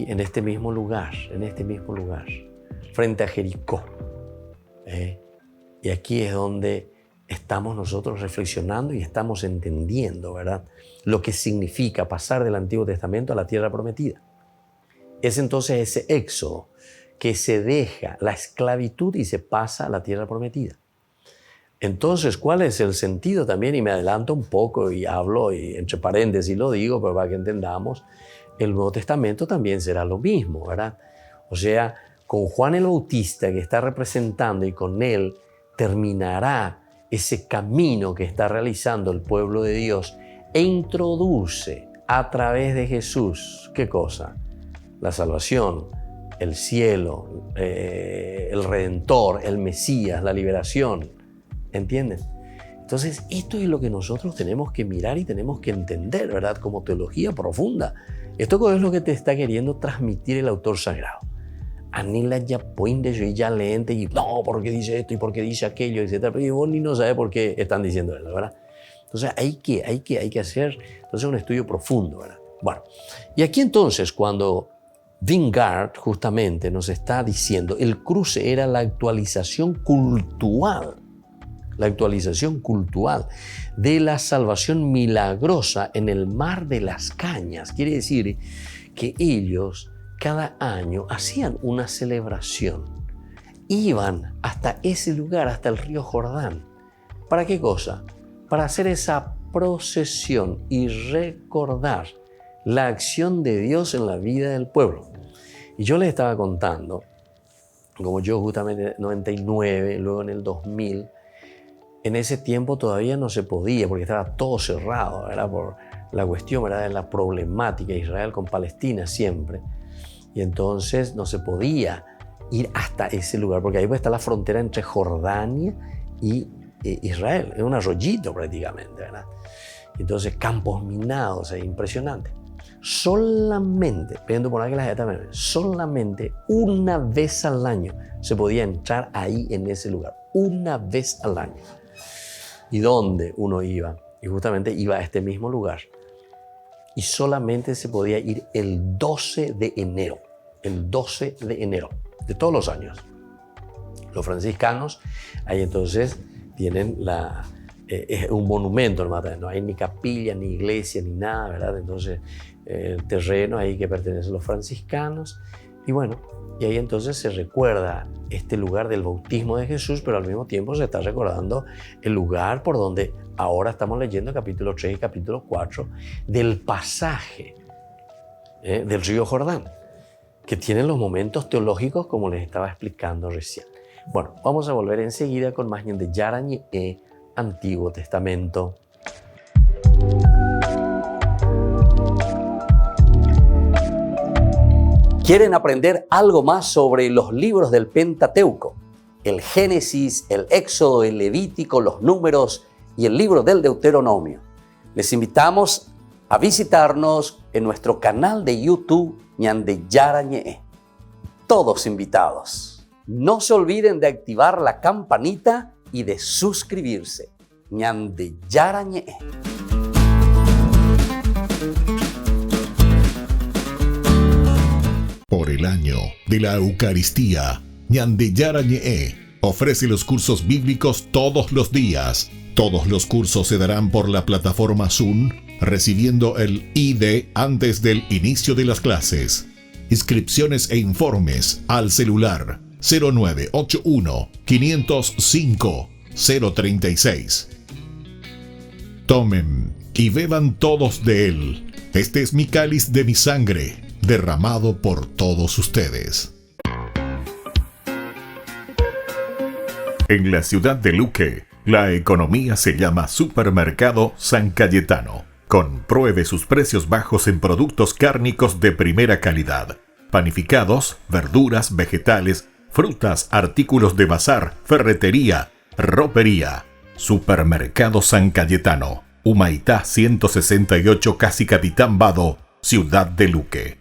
en este mismo lugar, frente a Jericó. Y aquí es donde estamos nosotros reflexionando y estamos entendiendo, ¿verdad?, lo que significa pasar del Antiguo Testamento a la tierra prometida. Es entonces ese éxodo que se deja la esclavitud y se pasa a la tierra prometida. Entonces, ¿cuál es el sentido también? Y me adelanto un poco y hablo, y entre paréntesis lo digo, pero para que entendamos, el Nuevo Testamento también será lo mismo, ¿verdad? O sea, con Juan el Bautista que está representando y con él terminará ese camino que está realizando el pueblo de Dios e introduce a través de Jesús, ¿qué cosa? La salvación, el cielo, el Redentor, el Mesías, la liberación. ¿Entienden? Entonces, esto es lo que nosotros tenemos que mirar y tenemos que entender, ¿verdad? Como teología profunda. Esto es lo que te está queriendo transmitir el autor sagrado. Anila ya puede ya leente y no, porque dice esto y porque dice aquello, etc. Pero vos ni no sabes por qué están diciendo eso, ¿verdad? Entonces, hay que hacer entonces un estudio profundo, ¿verdad? Bueno, y aquí entonces cuando Wingard justamente nos está diciendo, el cruce era la actualización cultural de la salvación milagrosa en el Mar de las Cañas. Quiere decir que ellos cada año hacían una celebración, iban hasta ese lugar, hasta el río Jordán. ¿Para qué cosa? Para hacer esa procesión y recordar la acción de Dios en la vida del pueblo. Y yo les estaba contando, como yo justamente en el 99, luego en el 2000, en ese tiempo todavía no se podía porque estaba todo cerrado, era por la cuestión, ¿verdad?, de la problemática de Israel con Palestina siempre. Y entonces no se podía ir hasta ese lugar porque ahí está la frontera entre Jordania y Israel, es un arroyito prácticamente, ¿verdad? Entonces campos minados, es impresionante. Solamente, viendo por aquí también, solamente una vez al año se podía entrar ahí en ese lugar, una vez al año. ¿Y dónde uno iba? Y justamente iba a este mismo lugar. Y solamente se podía ir el 12 de enero, el 12 de enero de todos los años. Los franciscanos, ahí entonces tienen es un monumento, hermano. No hay ni capilla, ni iglesia, ni nada, ¿verdad? Entonces, el terreno ahí que pertenece a los franciscanos. Y bueno, y ahí entonces se recuerda este lugar del bautismo de Jesús, pero al mismo tiempo se está recordando el lugar por donde ahora estamos leyendo capítulo 3 y capítulo 4 del pasaje del río Jordán, que tienen los momentos teológicos como les estaba explicando recién. Bueno, vamos a volver enseguida con más de Yarañé, Antiguo Testamento. ¿Quieren aprender algo más sobre los libros del Pentateuco? El Génesis, el Éxodo, el Levítico, los Números y el libro del Deuteronomio. Les invitamos a visitarnos en nuestro canal de YouTube Ñande Yarañé. Todos invitados. No se olviden de activar la campanita y de suscribirse. Ñande Yarañé. Por el año de la Eucaristía, Ñande Yarañé ofrece los cursos bíblicos todos los días. Todos los cursos se darán por la plataforma Zoom, recibiendo el ID antes del inicio de las clases. Inscripciones e informes al celular 0981 505 036. Tomen y beban todos de él. Este es mi cáliz de mi sangre, derramado por todos ustedes. En la ciudad de Luque, la economía se llama Supermercado San Cayetano. Compruebe sus precios bajos en productos cárnicos de primera calidad. Panificados, verduras, vegetales, frutas, artículos de bazar, ferretería, ropería. Supermercado San Cayetano. Humaitá 168, Casi Capitán Vado, Ciudad de Luque.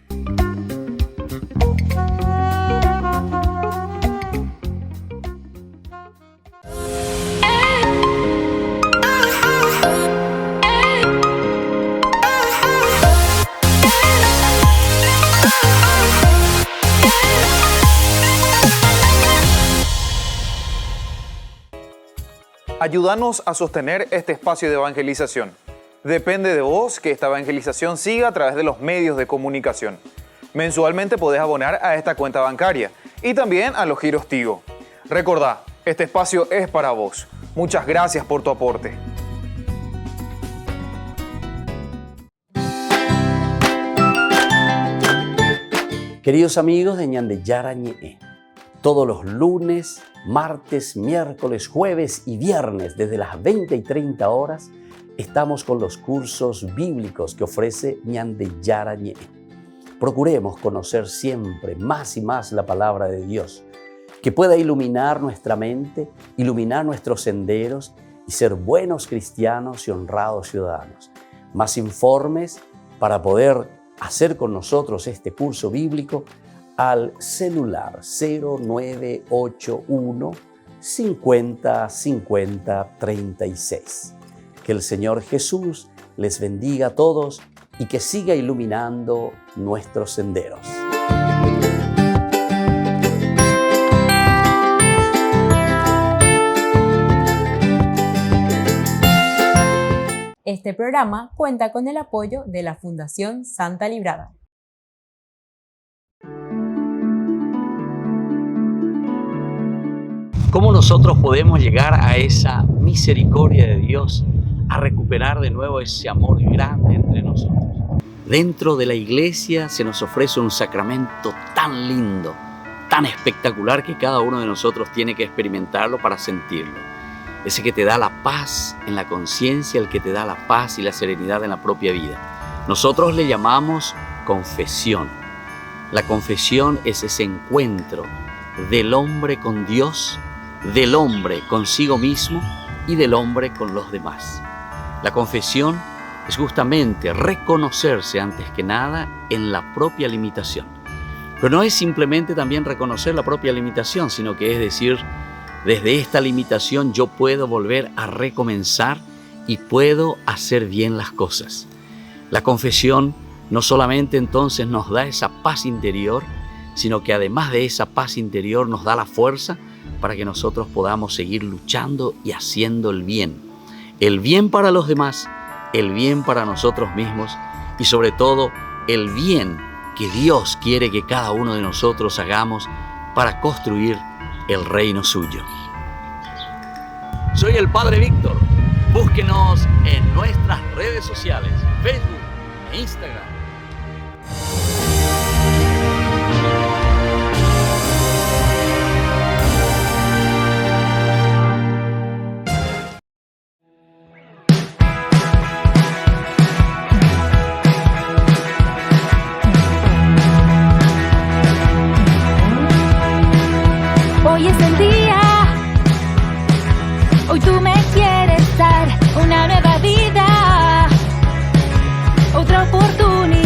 Ayúdanos a sostener este espacio de evangelización. Depende de vos que esta evangelización siga a través de los medios de comunicación. Mensualmente podés abonar a esta cuenta bancaria y también a los giros Tigo. Recordá, este espacio es para vos. Muchas gracias por tu aporte. Queridos amigos de Ñande Yarañé, todos los lunes, martes, miércoles, jueves y viernes desde las 20 y 30 horas estamos con los cursos bíblicos que ofrece Ñande Yarañé. Procuremos conocer siempre más y más la palabra de Dios, que pueda iluminar nuestra mente, iluminar nuestros senderos y ser buenos cristianos y honrados ciudadanos. Más informes para poder hacer con nosotros este curso bíblico al celular 0981 50 50 36. Que el Señor Jesús les bendiga a todos y que siga iluminando nuestros senderos. Este programa cuenta con el apoyo de la Fundación Santa Librada. ¿Cómo nosotros podemos llegar a esa misericordia de Dios, a recuperar de nuevo ese amor grande entre nosotros? Dentro de la iglesia se nos ofrece un sacramento tan lindo, tan espectacular, que cada uno de nosotros tiene que experimentarlo para sentirlo. Ese que te da la paz en la conciencia, el que te da la paz y la serenidad en la propia vida. Nosotros le llamamos confesión. La confesión es ese encuentro del hombre con Dios, del hombre consigo mismo y del hombre con los demás. La confesión es justamente reconocerse antes que nada en la propia limitación. Pero no es simplemente también reconocer la propia limitación, sino que es decir, desde esta limitación yo puedo volver a recomenzar y puedo hacer bien las cosas. La confesión no solamente entonces nos da esa paz interior, sino que además de esa paz interior nos da la fuerza para que nosotros podamos seguir luchando y haciendo el bien. El bien para los demás, el bien para nosotros mismos y sobre todo el bien que Dios quiere que cada uno de nosotros hagamos para construir el reino suyo. Soy el Padre Víctor. Búsquenos en nuestras redes sociales, Facebook e Instagram. Hoy es el día, hoy tú me quieres dar una nueva vida, otra oportunidad.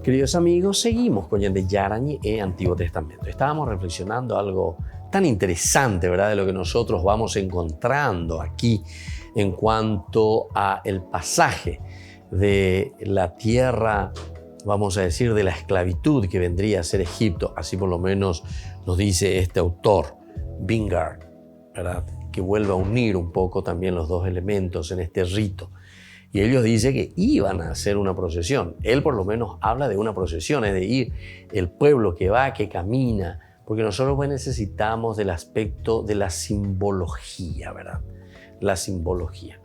Queridos amigos, seguimos con Ñande Yarañe en Antiguo Testamento. Estábamos reflexionando algo tan interesante, ¿verdad?, de lo que nosotros vamos encontrando aquí en cuanto a el pasaje de la tierra, vamos a decir, de la esclavitud que vendría a ser Egipto. Así por lo menos nos dice este autor, Wingard, ¿verdad?, que vuelve a unir un poco también los dos elementos en este rito. Y ellos dicen que iban a hacer una procesión. Él por lo menos habla de una procesión, es decir, el pueblo que va, que camina, porque nosotros pues necesitamos del aspecto de la simbología, ¿verdad? La simbología.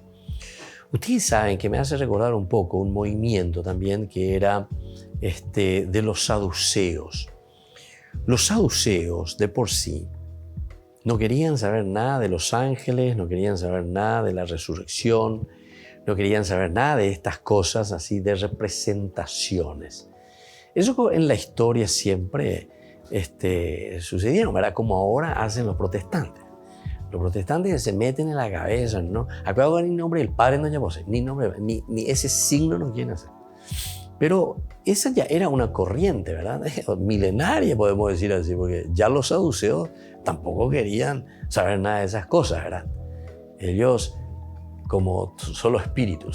Ustedes saben que me hace recordar un poco un movimiento también que era de los saduceos. Los saduceos de por sí no querían saber nada de los ángeles, no querían saber nada de la resurrección, no querían saber nada de estas cosas así de representaciones. Eso en la historia siempre sucedieron, ¿verdad? Como ahora hacen los protestantes. Los protestantes se meten en la cabeza, ¿no? Acuérdate con el nombre del Padre no llamó, ni ese signo no quieren hacer. Pero esa ya era una corriente, ¿verdad? Milenaria, podemos decir así, porque ya los saduceos tampoco querían saber nada de esas cosas, ¿verdad? Ellos como solo espíritu,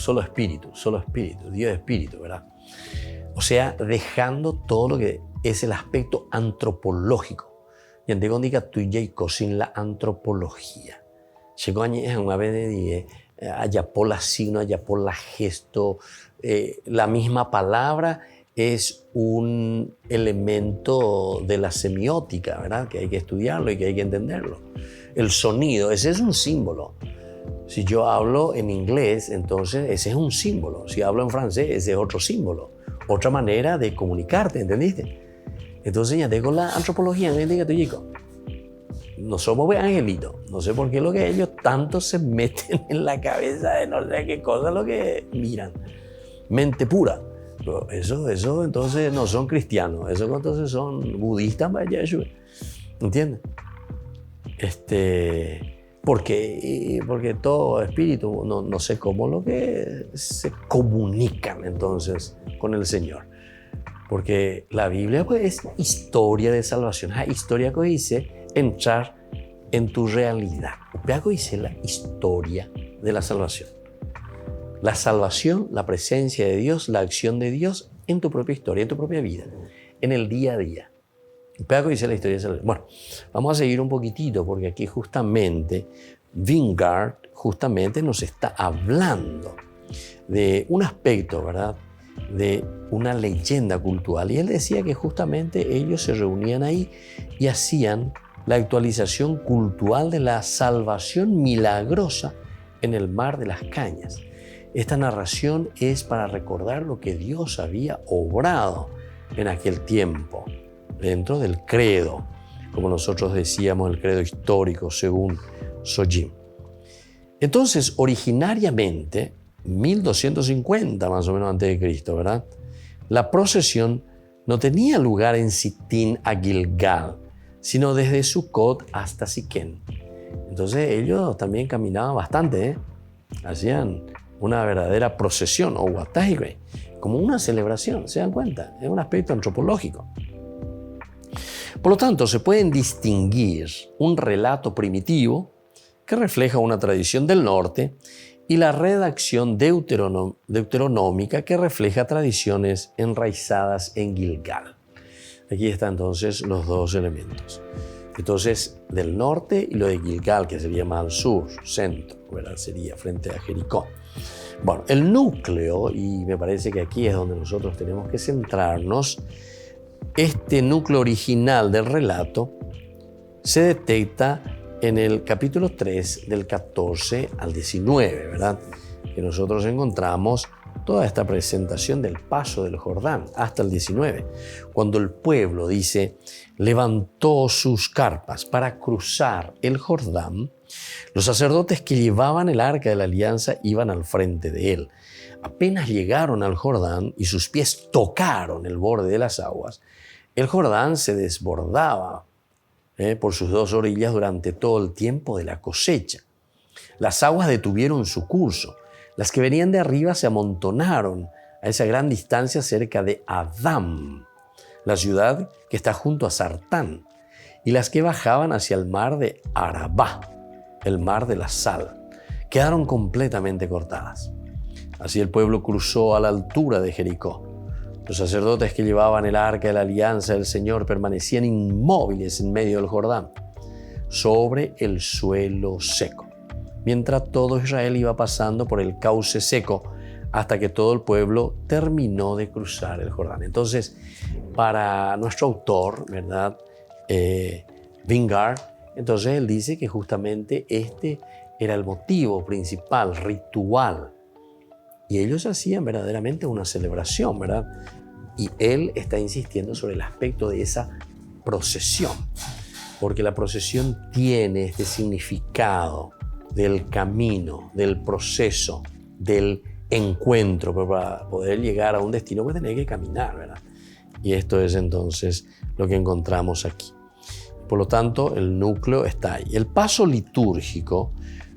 Dios espíritu, ¿verdad? O sea, dejando todo lo que es el aspecto antropológico. Y en diga tuya y sin la antropología. Llegó a una vez de allá por la signo, allá por la gesto. La misma palabra es un elemento de la semiótica, ¿verdad? Que hay que estudiarlo y que hay que entenderlo. El sonido, ese es un símbolo. Si yo hablo en inglés, entonces ese es un símbolo. Si hablo en francés, ese es otro símbolo. Otra manera de comunicarte, ¿entendiste? Entonces ya tengo la antropología, ¿no? Diga tu chico. No somos angelitos. No sé por qué lo que ellos tanto se meten en la cabeza de no sé qué cosa lo que miran. Mente pura. Pero eso entonces no son cristianos. Eso entonces son budistas, vaya, ¿entiendes? Porque todo espíritu, no sé cómo lo que se comunican entonces con el Señor. Porque la Biblia pues, es historia de salvación. Historia que dice entrar en tu realidad. Veaco dice la historia de la salvación. La salvación, la presencia de Dios, la acción de Dios en tu propia historia, en tu propia vida, en el día a día. Veaco dice la historia de salvación. Bueno, vamos a seguir un poquitito porque aquí justamente Wingard justamente nos está hablando de un aspecto, ¿verdad?, de una leyenda cultural. Y él decía que justamente ellos se reunían ahí y hacían la actualización cultural de la salvación milagrosa en el mar de las Cañas. Esta narración es para recordar lo que Dios había obrado en aquel tiempo, dentro del credo, como nosotros decíamos, el credo histórico según Sojim. Entonces, originariamente, 1250 más o menos antes de Cristo, ¿verdad?, la procesión no tenía lugar en Sitín a Gilgal, sino desde Sucot hasta Siquén. Entonces ellos también caminaban bastante, hacían una verdadera procesión o guatajigüe, como una celebración, ¿se dan cuenta? Es un aspecto antropológico. Por lo tanto, se pueden distinguir un relato primitivo que refleja una tradición del norte y la redacción deuteronómica que refleja tradiciones enraizadas en Gilgal. Aquí están entonces los dos elementos. Entonces, del norte y lo de Gilgal, que sería más al sur, centro, ¿verdad?, sería frente a Jericó. Bueno, el núcleo, y me parece que aquí es donde nosotros tenemos que centrarnos, este núcleo original del relato se detecta en el capítulo 3 del 14 al 19, ¿verdad?, que nosotros encontramos toda esta presentación del paso del Jordán hasta el 19, cuando el pueblo, dice, levantó sus carpas para cruzar el Jordán. Los sacerdotes que llevaban el arca de la alianza iban al frente de él. Apenas llegaron al Jordán y sus pies tocaron el borde de las aguas, el Jordán se desbordaba por sus dos orillas durante todo el tiempo de la cosecha. Las aguas detuvieron su curso. Las que venían de arriba se amontonaron a esa gran distancia cerca de Adam, la ciudad que está junto a Sartán, y las que bajaban hacia el mar de Arabá, el mar de la sal, quedaron completamente cortadas. Así el pueblo cruzó a la altura de Jericó. Los sacerdotes que llevaban el arca de la alianza del Señor permanecían inmóviles en medio del Jordán, sobre el suelo seco, mientras todo Israel iba pasando por el cauce seco hasta que todo el pueblo terminó de cruzar el Jordán. Entonces, para nuestro autor, ¿verdad? Wingard, entonces él dice que justamente este era el motivo principal, ritual. Y ellos hacían verdaderamente una celebración, ¿verdad? Y él está insistiendo sobre el aspecto de esa procesión, porque la procesión tiene este significado del camino, del proceso, del encuentro. Pero para poder llegar a un destino, pues tenés que caminar, ¿verdad? Y esto es entonces lo que encontramos aquí. Por lo tanto, el núcleo está ahí. El paso litúrgico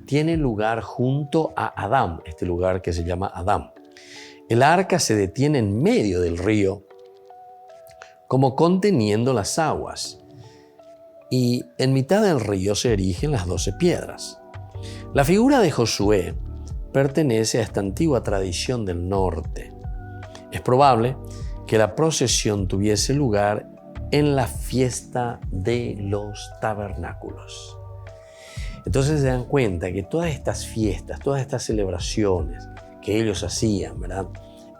tiene lugar junto a Adán, este lugar que se llama Adán. El arca se detiene en medio del río, como conteniendo las aguas, y en mitad del río se erigen las 12 piedras. La figura de Josué pertenece a esta antigua tradición del norte. Es probable que la procesión tuviese lugar en la fiesta de los tabernáculos. Entonces se dan cuenta que todas estas fiestas, todas estas celebraciones que ellos hacían, ¿verdad?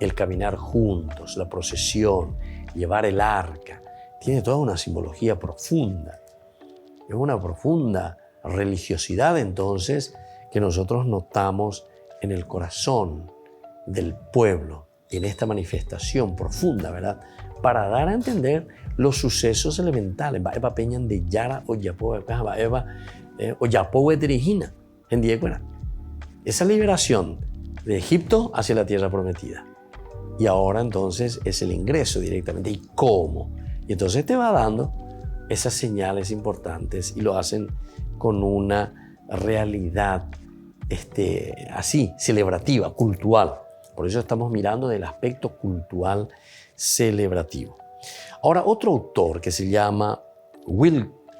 El caminar juntos, la procesión, llevar el arca, tiene toda una simbología profunda. Es una profunda religiosidad entonces que nosotros notamos en el corazón del pueblo, en esta manifestación profunda, ¿verdad? Para dar a entender los sucesos elementales. Eva peñan de Yara o Yapo, Eva o Yapo Eterigina, en Diecuera. Esa liberación de Egipto hacia la tierra prometida. Y ahora entonces es el ingreso directamente. ¿Y cómo? Y entonces te va dando esas señales importantes y lo hacen con una realidad así, celebrativa, cultural. Por eso estamos mirando del aspecto cultural celebrativo. Ahora, otro autor que se llama Wilcoxen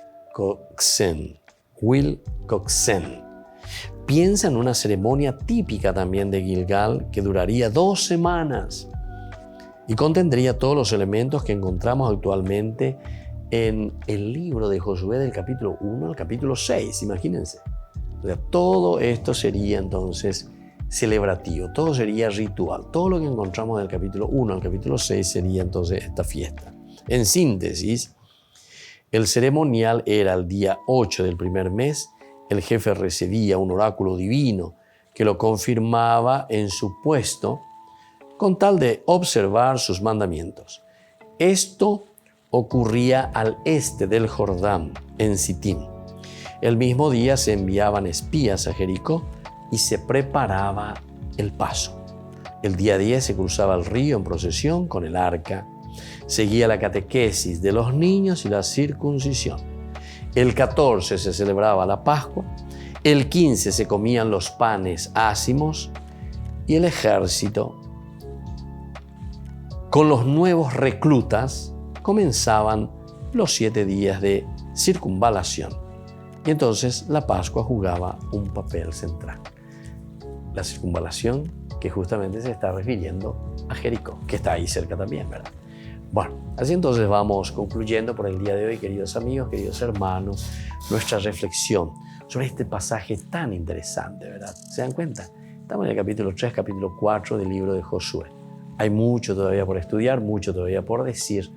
piensa en una ceremonia típica también de Gilgal que duraría 2 semanas y contendría todos los elementos que encontramos actualmente en el libro de Josué del capítulo 1 al capítulo 6, imagínense. O sea, todo esto sería entonces celebrativo, todo sería ritual. Todo lo que encontramos del capítulo 1 al capítulo 6 sería entonces esta fiesta. En síntesis, el ceremonial era el día 8 del primer mes. El jefe recibía un oráculo divino que lo confirmaba en su puesto con tal de observar sus mandamientos. Esto ocurría al este del Jordán, en Sitín. El mismo día se enviaban espías a Jericó y se preparaba el paso. El día 10 se cruzaba el río en procesión con el arca. Seguía la catequesis de los niños y la circuncisión. El 14 se celebraba la Pascua. El 15 se comían los panes ácimos y el ejército, con los nuevos reclutas, comenzaban los 7 días de circunvalación. Y entonces la Pascua jugaba un papel central. La circunvalación que justamente se está refiriendo a Jericó, que está ahí cerca también, ¿verdad? Bueno, así entonces vamos concluyendo por el día de hoy, queridos amigos, queridos hermanos, nuestra reflexión sobre este pasaje tan interesante, ¿verdad? ¿Se dan cuenta? Estamos en el capítulo 3, capítulo 4 del libro de Josué. Hay mucho todavía por estudiar, mucho todavía por decir,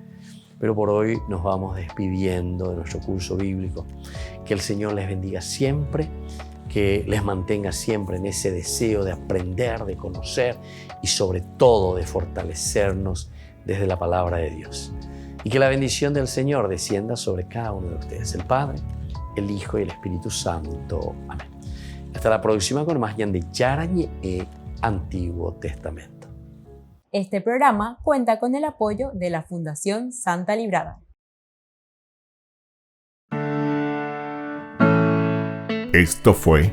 pero por hoy nos vamos despidiendo de nuestro curso bíblico. Que el Señor les bendiga siempre, que les mantenga siempre en ese deseo de aprender, de conocer y sobre todo de fortalecernos desde la palabra de Dios. Y que la bendición del Señor descienda sobre cada uno de ustedes, el Padre, el Hijo y el Espíritu Santo. Amén. Hasta la próxima con más de Yarañe Antiguo Testamento. Este programa cuenta con el apoyo de la Fundación Santa Librada. Esto fue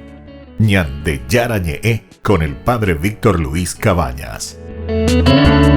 Ñande Yarañe con el Padre Víctor Luis Cabañas. Ñandeyarañe.